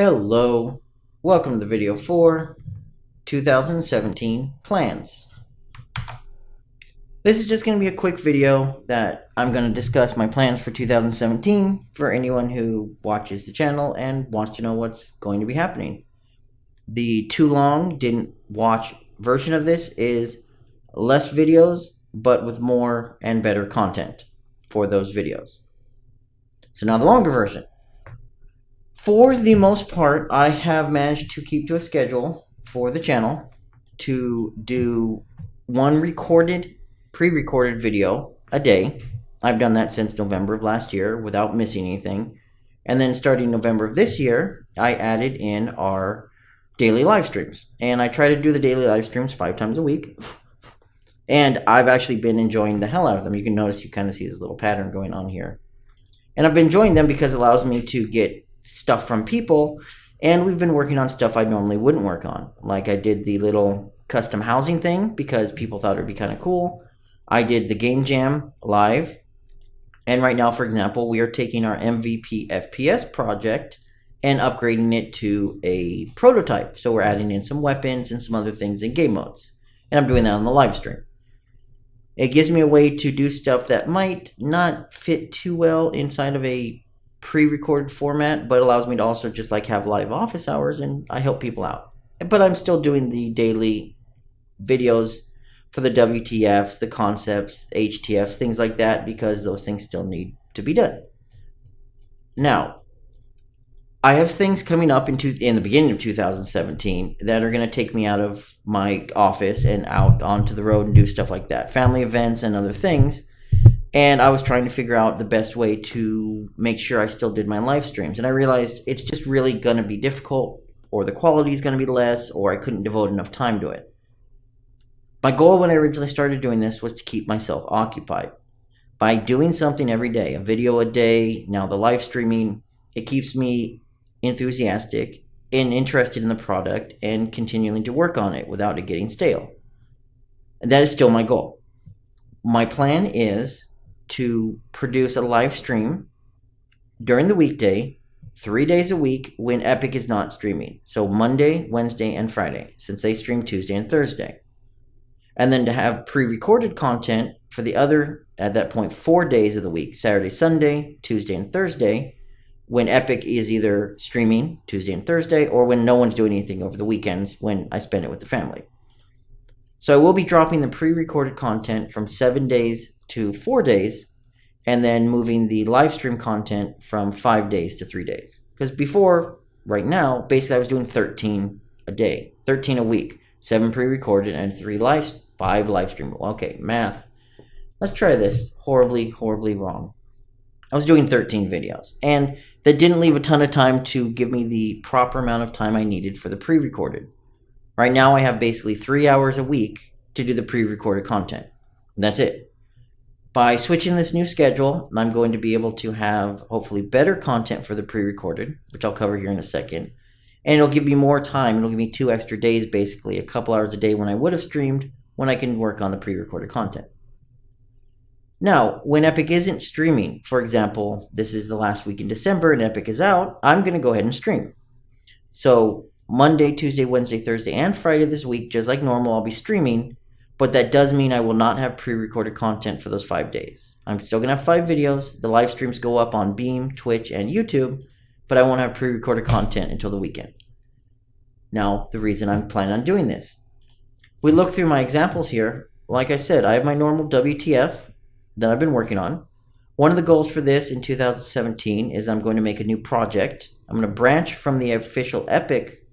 Hello, welcome to the video for 2017 plans. This is just going to be a quick video that I'm going to discuss my plans for 2017 for anyone who watches the channel and wants to know what's going to be happening. The too long didn't watch version of this is less videos but with more and better content for those videos. So now the longer version. For the most part, I have managed to keep to a schedule for the channel to do one pre-recorded video a day. I've done that since November of last year without missing anything. And then starting November of this year, I added in our daily live streams. And I try to do the daily live streams 5 times a week. And I've actually been enjoying the hell out of them. You can notice, you kind of see this little pattern going on here. And I've been enjoying them because it allows me to get stuff from people, and we've been working on stuff I normally wouldn't work on. Like I did the little custom housing thing because people thought it'd be kind of cool. I did the game jam live, and right now, for example, we are taking our MVP FPS project and upgrading it to a prototype. So we're adding in some weapons and some other things in game modes, and I'm doing that on the live stream. It gives me a way to do stuff that might not fit too well inside of a pre-recorded format, but allows me to also just like have live office hours, and I help people out. But I'm still doing the daily videos for the WTFs, the concepts, HTFs, things like that, because those things still need to be done. Now, I have things coming up in the beginning of 2017 that are going to take me out of my office and out onto the road and do stuff like that, family events and other things. And I was trying to figure out the best way to make sure I still did my live streams. And I realized it's just really going to be difficult, or the quality is going to be less, or I couldn't devote enough time to it. My goal when I originally started doing this was to keep myself occupied. By doing something every day, a video a day, now the live streaming, it keeps me enthusiastic and interested in the product and continuing to work on it without it getting stale. And that is still my goal. My plan is to produce a live stream during the weekday, 3 days a week when Epic is not streaming. So Monday, Wednesday, and Friday, since they stream Tuesday and Thursday. And then to have pre-recorded content for the other, at that point, 4 days of the week, Saturday, Sunday, Tuesday, and Thursday, when Epic is either streaming Tuesday and Thursday, or when no one's doing anything over the weekends when I spend it with the family. So I will be dropping the pre-recorded content from 7 days to 4 days, and then moving the live stream content from 5 days to 3 days. Because before, right now, basically I was doing 13 a day, 13 a week, 7 pre-recorded and 5 live stream. Okay, math. Let's try this. Horribly, horribly wrong. I was doing 13 videos, and that didn't leave a ton of time to give me the proper amount of time I needed for the pre-recorded. Right now I have basically 3 hours a week to do the pre-recorded content. That's it. By switching this new schedule, I'm going to be able to have hopefully better content for the pre-recorded, which I'll cover here in a second. And it'll give me more time. It'll give me 2 extra days, basically, a couple hours a day when I would have streamed, when I can work on the pre-recorded content. Now, when Epic isn't streaming, for example, this is the last week in December and Epic is out, I'm going to go ahead and stream. So Monday, Tuesday, Wednesday, Thursday, and Friday this week, just like normal, I'll be streaming. But that does mean I will not have pre-recorded content for those 5 days. I'm still going to have 5 videos. The live streams go up on Beam, Twitch, and YouTube, but I won't have pre-recorded content until the weekend. Now, the reason I'm planning on doing this. We look through my examples here. Like I said, I have my normal WTF that I've been working on. One of the goals for this in 2017 is I'm going to make a new project. I'm going to branch from the official Epic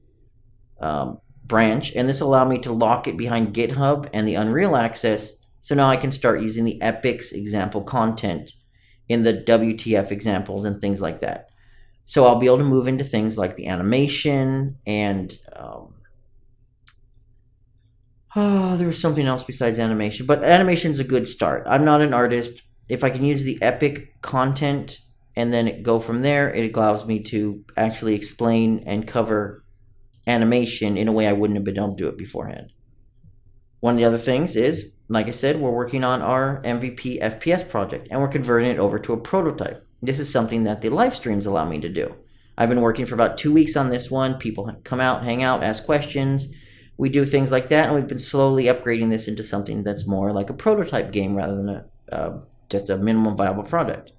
branch, and this allowed me to lock it behind GitHub and the Unreal access, so now I can start using the Epic's example content in the WTF examples and things like that. So I'll be able to move into things like the animation and there was something else besides animation, but animation's a good start. I'm not an artist. If I can use the Epic content and then go from there, it allows me to actually explain and cover animation in a way I wouldn't have been able to do it beforehand. One of the other things is, like I said, we're working on our MVP FPS project, and we're converting it over to a prototype. This is something that the live streams allow me to do. I've been working for about 2 weeks on this one. People come out, hang out, ask questions. We do things like that, and we've been slowly upgrading this into something that's more like a prototype game rather than just a minimum viable product.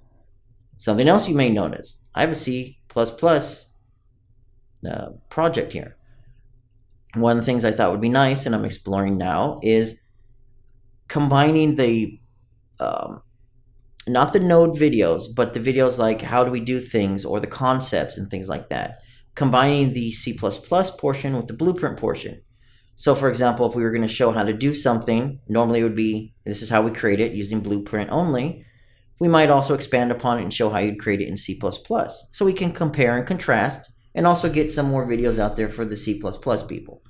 Something else you may notice, I have a C++ project here. One of the things I thought would be nice, and I'm exploring now, is combining the not the node videos, but the videos like how do we do things or the concepts and things like that. Combining the C++ portion with the blueprint portion. So for example, if we were going to show how to do something, normally it would be, this is how we create it using blueprint only. We might also expand upon it and show how you'd create it in C++. So we can compare and contrast and also get some more videos out there for the C++ people.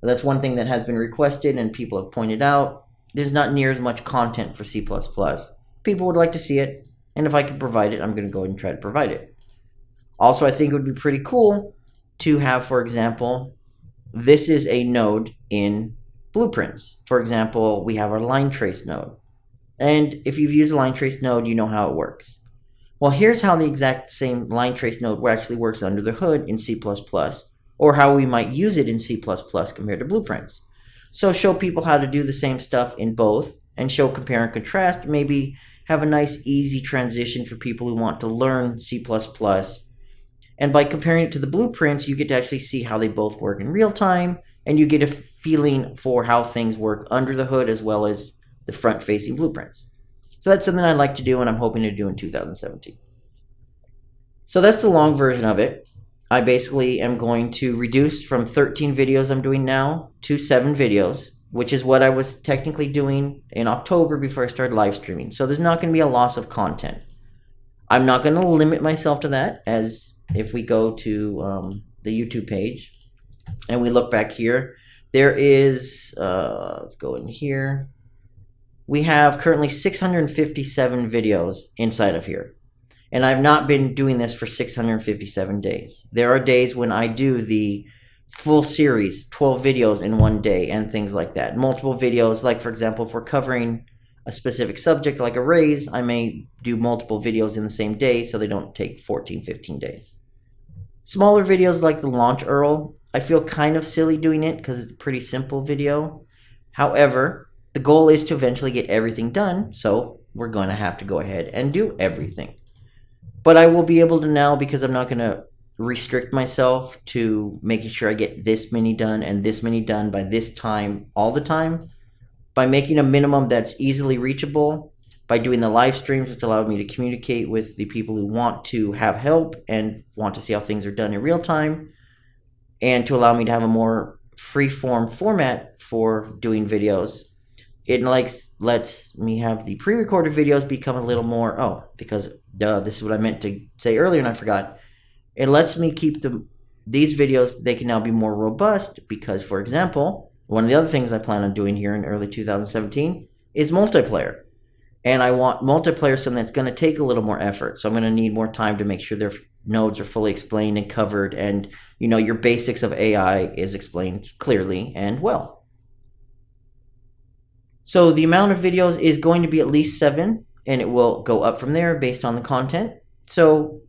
That's one thing that has been requested and people have pointed out. There's not near as much content for C++. People would like to see it, and if I can provide it, I'm going to go ahead and try to provide it. Also, I think it would be pretty cool to have, for example, this is a node in blueprints. For example, we have our line trace node. And if you've used a line trace node, you know how it works. Well, here's how the exact same line trace node actually works under the hood in C++, or how we might use it in C++ compared to blueprints. So show people how to do the same stuff in both, and show compare and contrast, maybe have a nice easy transition for people who want to learn C++. And by comparing it to the blueprints, you get to actually see how they both work in real time, and you get a feeling for how things work under the hood as well as the front-facing blueprints. So that's something I'd like to do, and I'm hoping to do in 2017. So that's the long version of it. I basically am going to reduce from 13 videos I'm doing now to 7 videos, which is what I was technically doing in October before I started live streaming. So there's not going to be a loss of content. I'm not going to limit myself to that, as if we go to the YouTube page and we look back here, there is, let's go in here. We have currently 657 videos inside of here. And I've not been doing this for 657 days. There are days when I do the full series, 12 videos in one day and things like that. Multiple videos, like for example, if we're covering a specific subject like arrays, I may do multiple videos in the same day so they don't take 14, 15 days. Smaller videos like the launch URL, I feel kind of silly doing it because it's a pretty simple video. However, the goal is to eventually get everything done, so we're going to have to go ahead and do everything. But I will be able to now, because I'm not going to restrict myself to making sure I get this many done and this many done by this time all the time, by making a minimum that's easily reachable, by doing the live streams, which allowed me to communicate with the people who want to have help and want to see how things are done in real time, and to allow me to have a more free-form format for doing videos. It lets me have the pre-recorded videos become a little more, because this is what I meant to say earlier and I forgot. It lets me keep these videos, they can now be more robust because, for example, one of the other things I plan on doing here in early 2017 is multiplayer. And I want multiplayer, something that's going to take a little more effort. So I'm going to need more time to make sure their nodes are fully explained and covered, and your basics of AI is explained clearly and well. So the amount of videos is going to be at least 7, and it will go up from there based on the content. So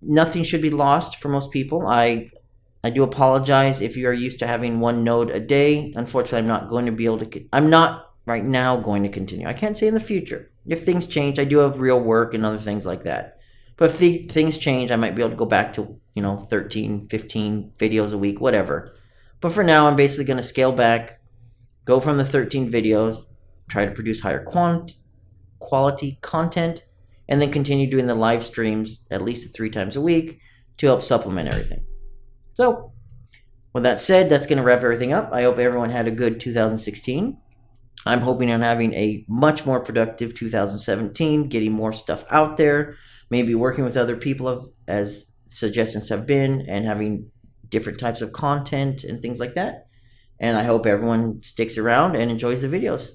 nothing should be lost for most people. I do apologize if you are used to having one node a day. Unfortunately, I'm not going to be able to. I'm not right now going to continue. I can't say in the future. If things change, I do have real work and other things like that. But if things change, I might be able to go back to 13, 15 videos a week, whatever. But for now, I'm basically going to scale back, go from the 13 videos, try to produce higher quality content, and then continue doing the live streams at least 3 times a week to help supplement everything. So, with that said, that's going to wrap everything up. I hope everyone had a good 2016. I'm hoping on having a much more productive 2017, getting more stuff out there, maybe working with other people as suggestions have been, and having different types of content and things like that. And I hope everyone sticks around and enjoys the videos.